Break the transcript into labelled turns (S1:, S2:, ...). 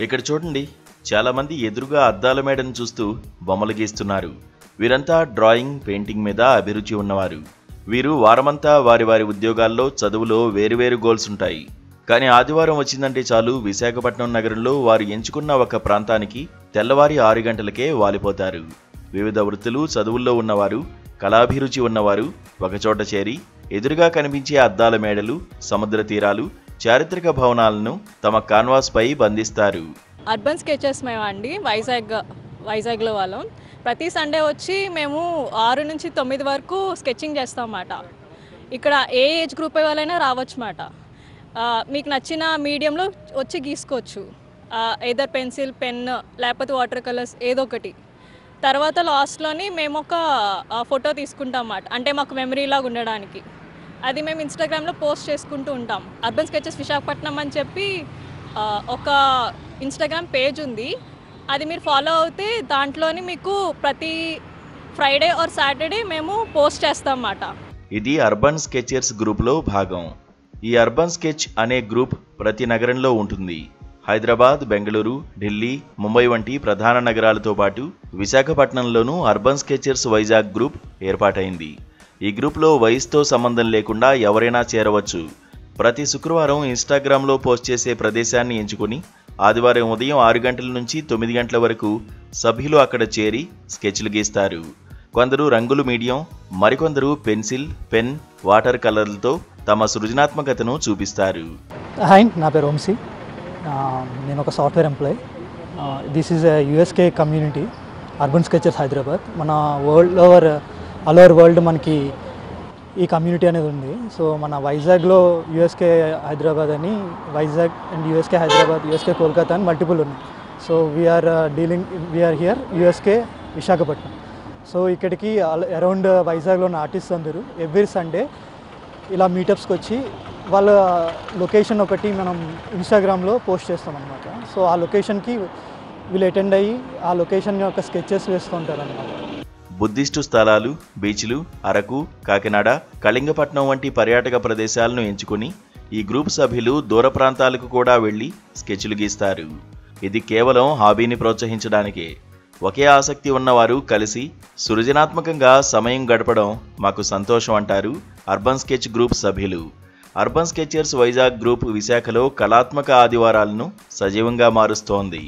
S1: ఇక్కడ చూడండి, చాలామంది ఎదురుగా అద్దాల మేడను చూస్తూ బొమ్మలు గీస్తున్నారు. వీరంతా డ్రాయింగ్, పెయింటింగ్ మీద అభిరుచి ఉన్నవారు. వీరు వారమంతా వారి వారి ఉద్యోగాల్లో, చదువులో వేరువేరు గోల్స్ ఉంటాయి. కానీ ఆదివారం వచ్చిందంటే చాలు విశాఖపట్నం నగరంలో వారు ఎంచుకున్న ఒక ప్రాంతానికి తెల్లవారి 6 గంటలకే వాలిపోతారు. వివిధ వృత్తులు, చదువుల్లో ఉన్నవారు, కళాభిరుచి ఉన్నవారు ఒకచోట చేరి ఎదురుగా కనిపించే అద్దాల మేడలు, సముద్ర తీరాలు, చారిత్రక భవనాలను తమ కాన్వాస్ పై బంధిస్తారు.
S2: అర్బన్ స్కెచెస్ మేమండి వైజాగ్లో వాళ్ళం. ప్రతి సండే వచ్చి మేము 6 నుంచి 9 వరకు స్కెచింగ్ చేస్తాం అన్నమాట. ఇక్కడ ఏ ఏజ్ గ్రూప్ వాళ్ళైనా రావచ్చు అన్నమాట. మీకు నచ్చిన మీడియంలో వచ్చి గీసుకోవచ్చు. ఏదర్ పెన్సిల్, పెన్, లేకపోతే వాటర్ కలర్స్ ఏదో ఒకటి. తర్వాత లాస్ట్లోని మేము ఒక ఫోటో తీసుకుంటాం అన్నమాట, అంటే మాకు మెమరీలాగా ఉండడానికి. అది మేము ఇన్స్టాగ్రామ్లో పోస్ట్ చేసుకుంటూ ఉంటాం. అర్బన్ స్కెచెస్ విశాఖపట్నం అని చెప్పి ఒక ఇన్స్టాగ్రామ్ పేజ్ ఉంది. అది మీరు ఫాలో అవుతే దాంట్లోని మీకు ప్రతి ఫ్రైడే ఆర్ సాటర్డే మేము పోస్ట్ చేస్తాం అన్నమాట.
S1: ఇది అర్బన్ స్కెచర్స్ గ్రూప్లో భాగం. ఈ అర్బన్ స్కెచ్ అనే గ్రూప్ ప్రతి నగరంలో ఉంటుంది. హైదరాబాద్, బెంగళూరు, ఢిల్లీ, ముంబై వంటి ప్రధాన నగరాలతో పాటు విశాఖపట్నంలోనూ అర్బన్ స్కెచర్స్ వైజాగ్ గ్రూప్ ఏర్పాటైంది. ఈ గ్రూప్లో వయసుతో సంబంధం లేకుండా ఎవరైనా చేరవచ్చు. ప్రతి శుక్రవారం ఇన్స్టాగ్రామ్లో పోస్ట్ చేసే ప్రదేశాన్ని ఎంచుకొని ఆదివారం ఉదయం 6 గంటల నుంచి 9 గంటల వరకు సభ్యులు అక్కడ చేరి స్కెచ్లు గీస్తారు. కొందరు రంగులు మీడియం, మరికొందరు పెన్సిల్, పెన్, వాటర్ కలర్లతో తమ సృజనాత్మకతను చూపిస్తారు.
S3: హాయ్, నా పేరు వంశీ. నేను ఒక software employee. This is USK community, urban sketches Hyderabad. మన ఆల్ ఓవర్ వరల్డ్ మనకి ఈ కమ్యూనిటీ అనేది ఉంది. సో మన వైజాగ్లో యుఎస్కే హైదరాబాద్ అని, Vizag and USK Hyderabad, USK Kolkata అని మల్టిపుల్ ఉన్నాయి. So we're here USK Visakhapatnam. So ఇక్కడికి అరౌండ్ వైజాగ్లో ఉన్న ఆర్టిస్ట్ అందరూ ఎవ్రీ సండే ఇలా మీటప్స్కి వచ్చి వాళ్ళ లొకేషన్ ఒకటి మనం ఇన్స్టాగ్రామ్లో పోస్ట్ చేస్తాం అన్నమాట. సో ఆ లొకేషన్కి వీళ్ళు అటెండ్ అయ్యి ఆ లొకేషన్ యొక్క స్కెచెస్ వేస్తూ ఉంటారు అన్నమాట.
S1: బుద్ధిస్టు స్థలాలు, బీచ్లు, అరకు, కాకినాడ, కళింగపట్నం వంటి పర్యాటక ప్రదేశాలను ఎంచుకుని ఈ గ్రూప్ సభ్యులు దూర ప్రాంతాలకు కూడా వెళ్లి స్కెచ్లు గీస్తారు. ఇది కేవలం హాబీని ప్రోత్సహించడానికే. ఒకే ఆసక్తి ఉన్నవారు కలిసి సృజనాత్మకంగా సమయం గడపడం మాకు సంతోషం అంటారు అర్బన్ స్కెచ్ గ్రూప్ సభ్యులు. అర్బన్ స్కెచర్స్ వైజాగ్ గ్రూప్ విశాఖలో కళాత్మక ఆదివారాలను సజీవంగా మారుస్తోంది.